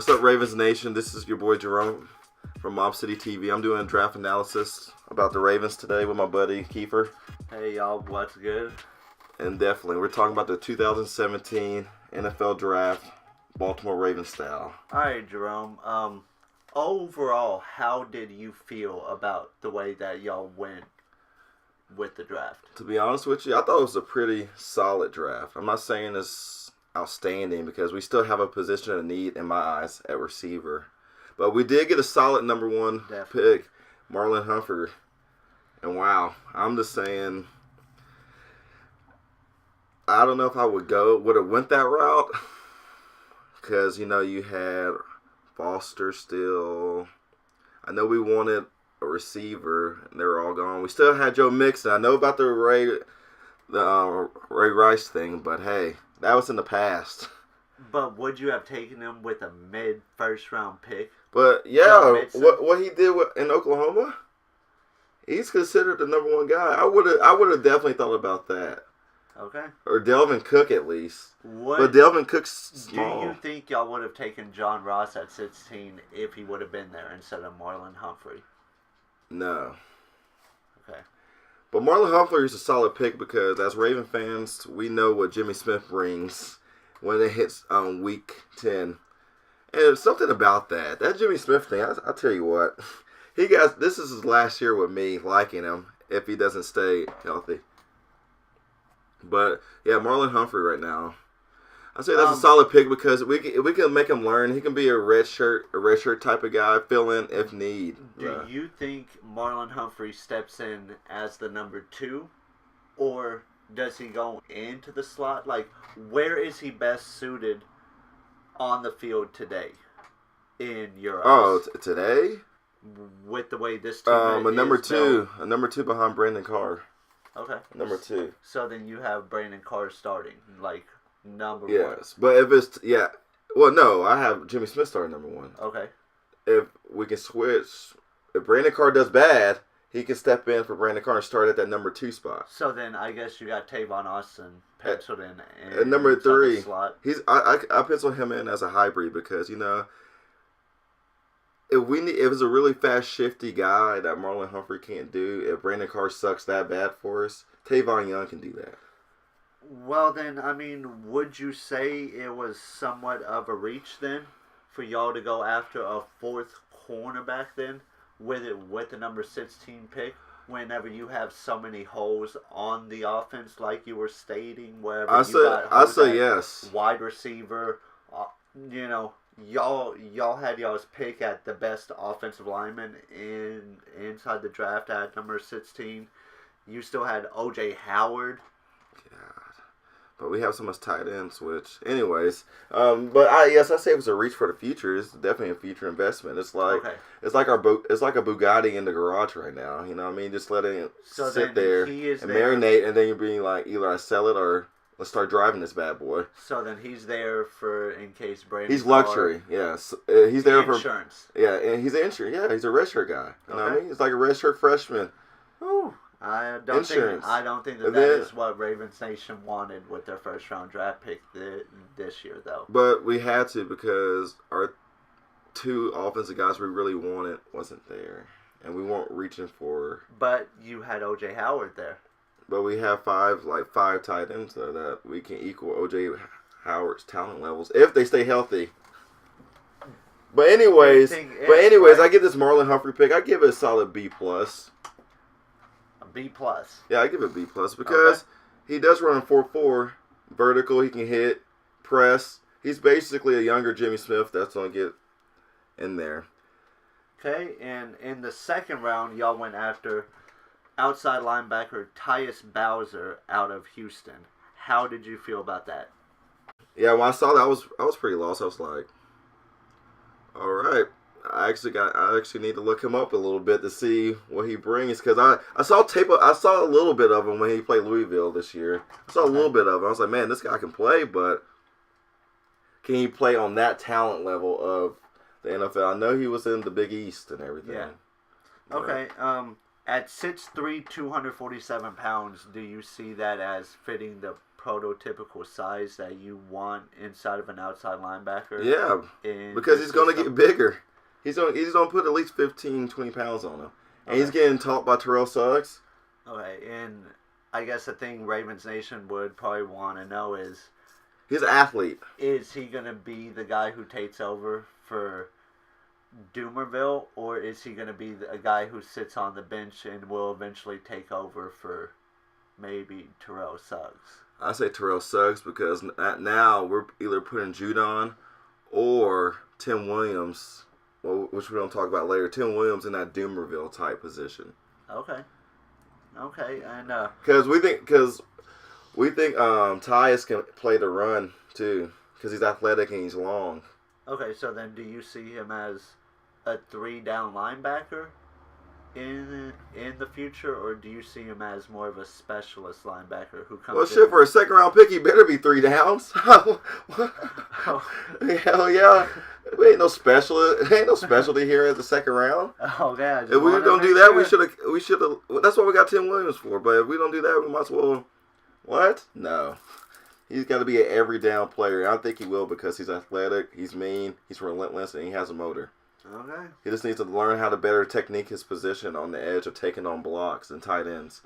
What's up, Ravens Nation? This is your boy Jerome from MobbCityTV. I'm doing a draft analysis about the Ravens today with my buddy Kiefer. Hey y'all, what's good? And definitely, we're talking about the 2017 NFL Draft, Baltimore Ravens style. Alright, Jerome. Overall, how did you feel about the way that y'all went with the draft? To be honest with you, I thought it was a pretty solid draft. I'm not saying it's outstanding because we still have a position of need in my eyes at receiver. But we did get a solid number one pick, Marlon Humphrey. And wow, I'm just saying, I don't know if I would have went that route. Because, you had Foster still. I know we wanted a receiver, and they were all gone. We still had Joe Mixon. I know about the Ray Rice thing, but hey, that was in the past. But would you have taken him with a mid-first round pick? But yeah, what he did in Oklahoma, he's considered the number one guy. I would have definitely thought about that. Okay. Or Delvin Cook at least. But Delvin Cook's small. Do you think y'all would have taken John Ross at 16 if he would have been there instead of Marlon Humphrey? No. Okay. But Marlon Humphrey is a solid pick because as Raven fans, we know what Jimmy Smith brings when it hits week 10. And there's something about that. That Jimmy Smith thing, I'll tell you what. This is his last year with me liking him if he doesn't stay healthy. But, yeah, Marlon Humphrey right now. I say that's a solid pick because we can make him learn. He can be a red shirt type of guy, fill in if need. Do you think Marlon Humphrey steps in as the number 2, or does he go into the slot? Like, where is he best suited on the field today in your eyes? Oh, today? With the way this team a number 2 behind Brandon Carr. Okay. Number 2. So then you have Brandon Carr starting, like, number 1. Yes, but if it's, well, no, I have Jimmy Smith starting number 1. Okay. If we can switch, if Brandon Carr does bad, he can step in for Brandon Carr and start at that number 2 spot. So then I guess you got Tavon Austin penciled in. At number 3, slot. I pencil him in as a hybrid because, if it's a really fast, shifty guy that Marlon Humphrey can't do, if Brandon Carr sucks that bad for us, Tavon Young can do that. Well, then, I mean, would you say it was somewhat of a reach then for y'all to go after a 4th cornerback then with the number 16 pick whenever you have so many holes on the offense like you were stating, wherever I say yes. Wide receiver, Y'all had y'all's pick at the best offensive lineman inside the draft at number 16. You still had O.J. Howard. God. But we have so much tight ends, which, anyways. But I say it was a reach for the future. It's definitely a future investment. It's like it's like a Bugatti in the garage right now. You know what I mean? Just letting it sit there and marinate, and then you're being like, either I sell it or let's start driving this bad boy. So then he's there for in case Brandon. He's luxury, yes. He's there for insurance. Yeah, and he's insurance. Yeah, he's a red shirt guy. You know what I mean? He's like a red shirt freshman. Ooh, I don't think that is what Ravens Nation wanted with their first round draft pick this year, though. But we had to because our 2 offensive guys we really wanted wasn't there, and we weren't reaching for. But you had O.J. Howard there. But we have 5 tight ends though that we can equal O.J. Howard's talent levels if they stay healthy. But anyways, I give this Marlon Humphrey pick. I give it a solid B+. A B+. Yeah, I give it a B+ because he does run a 4.4 vertical. He can hit, press. He's basically a younger Jimmy Smith that's gonna get in there. Okay, and in the 2nd round, y'all went after outside linebacker Tyus Bowser out of Houston. How did you feel about that? Yeah, when I saw that, I was pretty lost. I was like, all right. I actually need to look him up a little bit to see what he brings because I saw a little bit of him when he played Louisville this year. I saw a little bit of him. I was like, man, this guy can play, but can he play on that talent level of the NFL? I know he was in the Big East and everything. Yeah. Okay. At 6'3", 247 pounds, do you see that as fitting the prototypical size that you want inside of an outside linebacker. Yeah, because he's going to get bigger. He's gonna put at least 15, 20 pounds on him. And he's getting taught by Terrell Suggs. Okay, and I guess the thing Ravens Nation would probably want to know is... He's an athlete. Is he going to be the guy who takes over for Doomerville, or is he going to be a guy who sits on the bench and will eventually take over for maybe Terrell Suggs? I say Terrell Suggs because now we're either putting Judon or Tim Williams, which we're going to talk about later. Tim Williams in that Doomerville type position. Okay, and because we think Tyus can play the run too because he's athletic and he's long. Okay, so then do you see him as a 3-down linebacker in the future, or do you see him as more of a specialist linebacker who comes? Well, shit, for a second-round pick, he better be 3 downs. Hell yeah, we ain't no specialty here at the second round. Oh yeah, if we don't do that, we should have. That's what we got Tim Williams for. But if we don't do that, we might as well. What? No. He's got to be an every down player. I think he will because he's athletic, he's mean, he's relentless, and he has a motor. Okay. He just needs to learn how to better technique his position on the edge of taking on blocks and tight ends.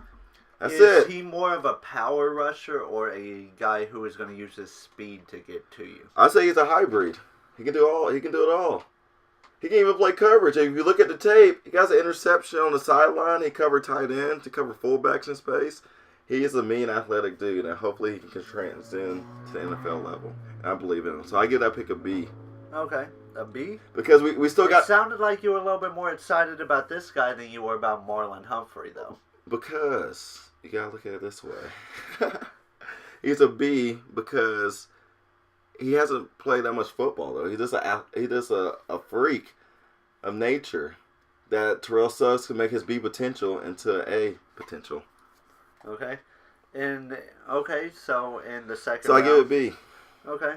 That's it. Is he more of a power rusher or a guy who is going to use his speed to get to you? I say he's a hybrid. He can do all. He can do it all. He can even play coverage. If you look at the tape, he got an interception on the sideline. He covered tight ends. He covered fullbacks in space. He is a mean, athletic dude, and hopefully he can transcend to the NFL level. And I believe in him. So I give that pick a B. Okay. A B? Because we still got... It sounded like you were a little bit more excited about this guy than you were about Marlon Humphrey, though. Because you got to look at it this way. He's a B because he hasn't played that much football, though. He's just a freak of nature that Terrell Suggs can make his B potential into A potential. Okay. So in the second round... So I give it B. Okay.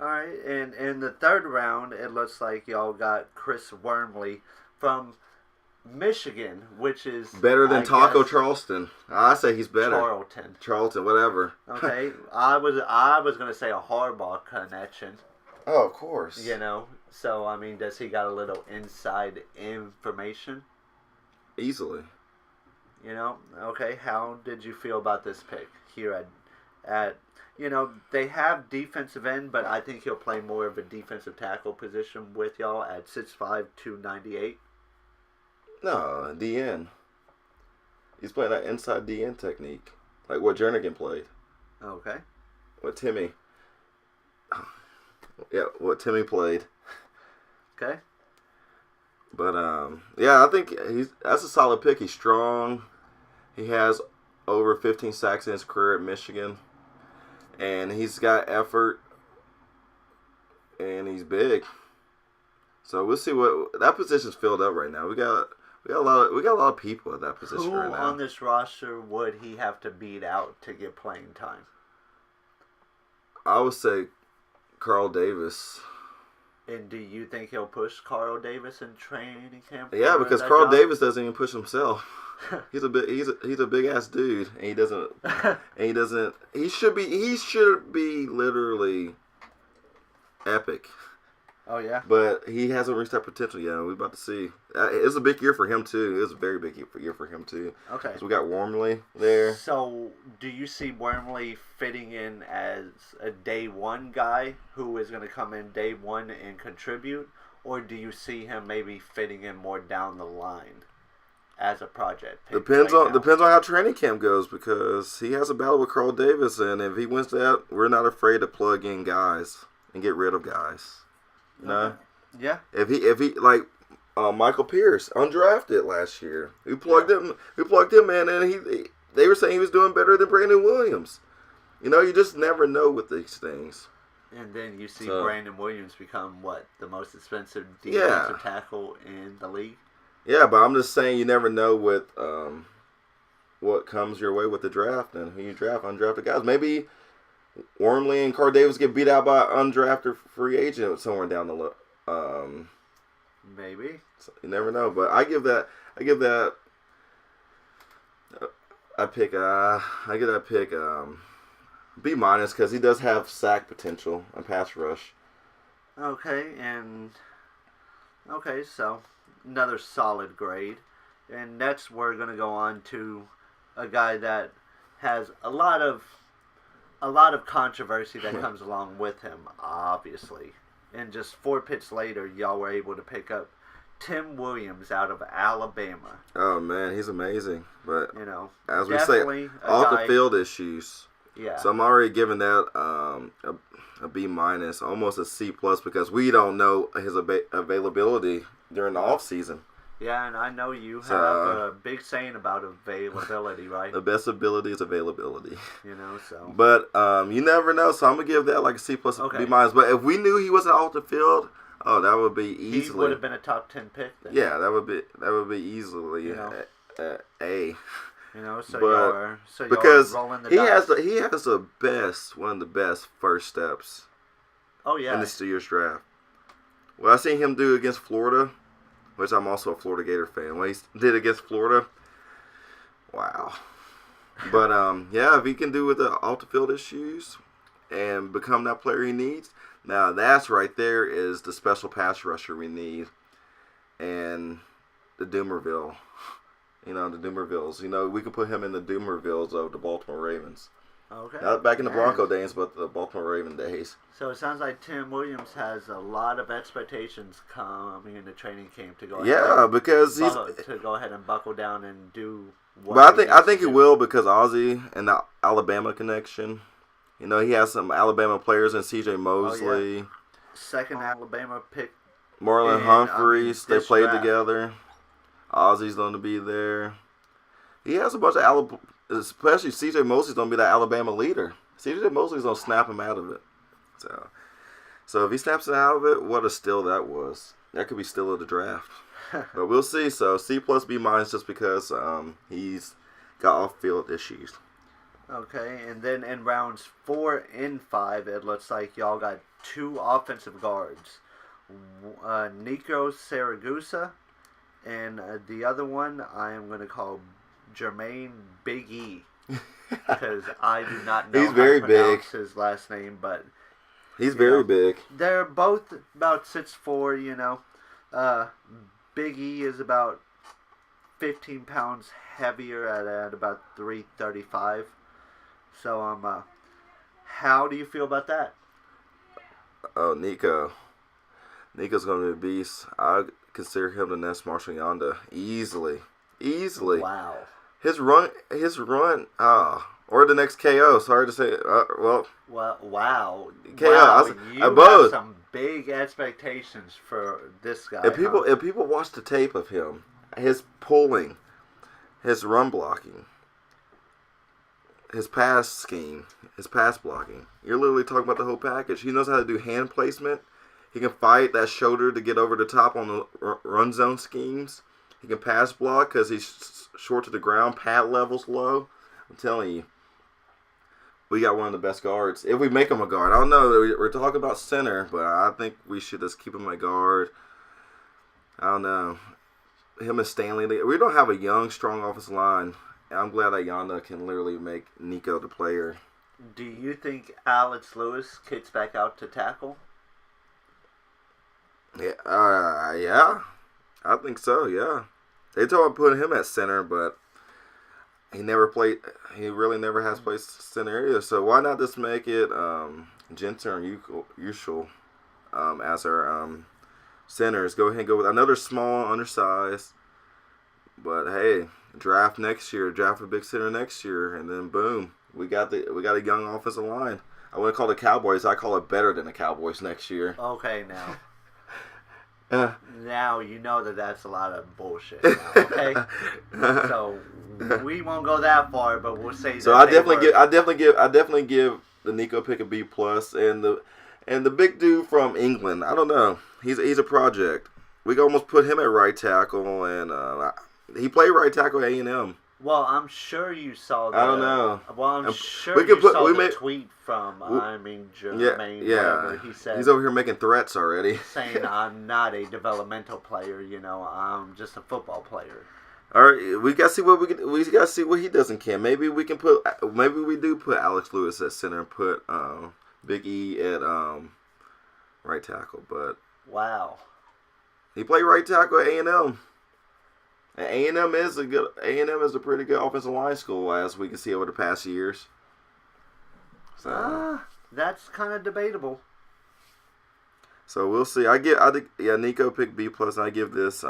All right. And in the third round, it looks like y'all got Chris Wormley from Michigan, which is... Better than Taco Charleston. I say he's better. Charlton, whatever. Okay. I was going to say a Harbaugh connection. Oh, of course. You know. So, I mean, does he got a little inside information? Easily. You know, okay, how did you feel about this pick here at you know, they have defensive end, but I think he'll play more of a defensive tackle position with y'all at 6'5", 298. No, DN. He's playing that inside DN technique, like what Jernigan played. Okay. What Timmy. Yeah, what Timmy played. Okay. But yeah, I think that's a solid pick. He's strong. He has over 15 sacks in his career at Michigan, and he's got effort, and he's big. So we'll see what that position's filled up right now. We got a lot of people at that position right now. Who on this roster would he have to beat out to get playing time? I would say Carl Davis. And do you think he'll push Carl Davis in training camp? Yeah, because Carl Davis doesn't even push himself. He's a big ass dude, and he should be literally epic. Oh yeah. But he hasn't reached that potential yet. We're about to see. It's a big year for him too. It's a very big year for him too. Okay. So we got Wormley there. So do you see Wormley fitting in as a day one guy who is going to come in day one and contribute, or do you see him maybe fitting in more down the line as a project pick? Depends on how training camp goes, because he has a battle with Carl Davis, and if he wins that, we're not afraid to plug in guys and get rid of guys. No. Yeah. If he like Michael Pierce, undrafted last year, we plugged him in, and they were saying he was doing better than Brandon Williams. You know, you just never know with these things. And then you see Brandon Williams become the most expensive defensive tackle in the league. Yeah, but I'm just saying you never know with what comes your way with the draft and who you draft, undrafted guys. Maybe Wormley and Carl Davis get beat out by an undrafted free agent somewhere down the line. Maybe. So you never know, but I give that B minus because he does have sack potential and pass rush. Okay, so another solid grade, and next we're gonna go on to a guy that has a lot of controversy that comes along with him, obviously. And just 4 picks later, y'all were able to pick up Tim Williams out of Alabama. Oh man, he's amazing. But as we say, definitely off the field issues. Yeah. So I'm already giving that a B minus, almost a C plus, because we don't know his availability during the off season. Yeah, and I know you have a big saying about availability, right? The best ability is availability. So. But you never know, so I'm gonna give that like a C plus, B minus. But if we knew he wasn't off the field, that would be easily. He would have been a top 10 pick then. Yeah, that would be easily A. So because you're rolling the he dice. has one of the best first steps. Oh yeah. In this year's draft. Well, I seen him do against Florida, which I'm also a Florida Gator fan. What he did against Florida, wow. But if he can do with the off the field issues and become that player he needs, now that's right there is the special pass rusher we need, and the Doomerville. The Doomervilles. We could put him in the Doomervilles of the Baltimore Ravens. Okay. Not back in the Bronco days, but the Baltimore Raven days. So it sounds like Tim Williams has a lot of expectations coming into training camp to go. Because he's to go ahead and buckle down and do. But I think he will because Ozzie and the Alabama connection. He has some Alabama players in C.J. Mosley. Second Alabama pick. Marlon Humphreys. They played draft. together. Ozzie's going to be there. He has a bunch of Alabama, especially C.J. Mosley's going to be that Alabama leader. C.J. Mosley's going to snap him out of it. So if he snaps him out of it, what a steal that was. That could be steal of the draft. But we'll see. So C plus B minus just because he's got off-field issues. Okay, and then in rounds 4 and 5, it looks like y'all got 2 offensive guards. Nico Saragusa. And the other one I am going to call Jermaine Big E. Because I do not know how to pronounce his last name. But he's very big. They're both about 6'4", Big E is about 15 pounds heavier at about 335. So, how do you feel about that? Oh, Nico's going to be a beast. I consider him the next Marshall Yanda easily. Wow. His run, or the next KO. Sorry to say, wow. KO. Wow, you have some big expectations for this guy. If people watch the tape of him, his pulling, his run blocking, his pass scheme, his pass blocking, you're literally talking about the whole package. He knows how to do hand placement. He can fight that shoulder to get over the top on the run zone schemes. He can pass block because he's short to the ground. Pad level's low. I'm telling you, we got one of the best guards. If we make him a guard. I don't know. We're talking about center, but I think we should just keep him a guard. I don't know. Him and Stanley. We don't have a young, strong offensive line. And I'm glad that Yanda can literally make Nico the player. Do you think Alex Lewis kicks back out to tackle? Yeah, I think so. Yeah, they told me putting him at center, but he never played. He really never has played center either. So why not just make it Jensen and Usual as our centers? Go ahead and go with another small, undersized. But hey, draft next year, draft a big center next year, and then boom, we got a young offensive line. I wouldn't call it Cowboys. I call it better than the Cowboys next year. Okay, now. Now you know that's a lot of bullshit. Now, okay, so we won't go that far, but we'll say. So I definitely give the Nico pick a B plus, and the big dude from England. I don't know. He's a project. We can almost put him at right tackle, and he played right tackle at A&M. Well, I'm sure you saw that. I don't know. Well, I'm sure you saw the tweet from, Jerome. Yeah. He said, he's over here making threats already. saying, I'm not a developmental player, I'm just a football player. All right, we gotta see what we gotta see what he does in camp. Maybe we can put. Maybe we do put Alex Lewis at center and put Big E at right tackle. But Wow. he played right tackle at A&M. And A&M is a pretty good offensive line school, as we can see over the past years. So That's kind of debatable. So we'll see. I think Nico picked B plus, and I give this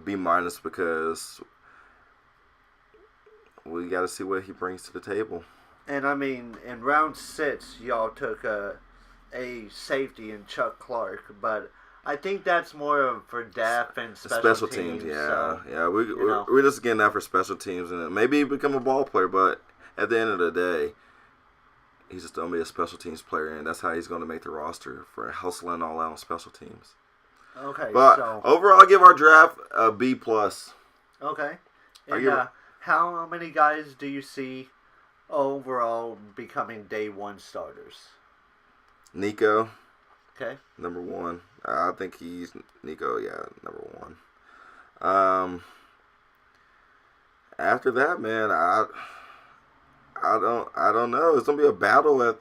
B minus because we got to see what he brings to the table. And I mean, in round 6, y'all took a safety in Chuck Clark, but I think that's more for depth and special teams. Yeah, so, yeah. We're just getting that for special teams, and maybe become a ball player. But at the end of the day, he's just going to be a special teams player, and that's how he's going to make the roster for hustling all out on special teams. Okay, but so overall, I give our draft a B plus. Okay, and how many guys do you see overall becoming day 1 starters? Nico. Okay. Number 1. I think he's Nico. Yeah, number 1. After that, man, I don't know. It's gonna be a battle at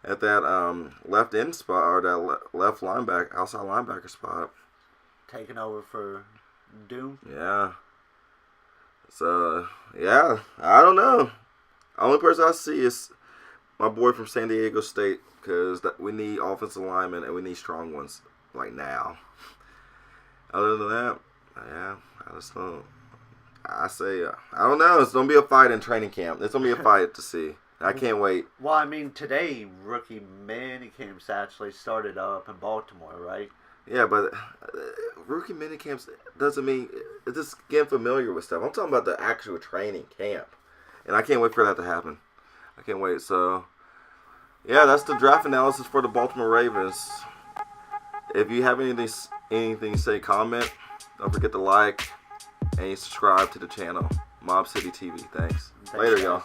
that left end spot or that left outside linebacker spot. Taking over for Doom. Yeah. So yeah, I don't know. Only person I see is my boy from San Diego State, because we need offensive linemen and we need strong ones like now. Other than that, yeah, I just don't. I say, I don't know. It's going to be a fight in training camp. It's going to be a fight to see. I can't wait. Well, I mean, today, rookie minicamps actually started up in Baltimore, right? Yeah, but rookie minicamps doesn't mean it's just getting familiar with stuff. I'm talking about the actual training camp. And I can't wait for that to happen. I can't wait. So, yeah, that's the draft analysis for the Baltimore Ravens. If you have anything to say, comment. Don't forget to like and subscribe to the channel, MobbCityTV. Thanks. Later, y'all.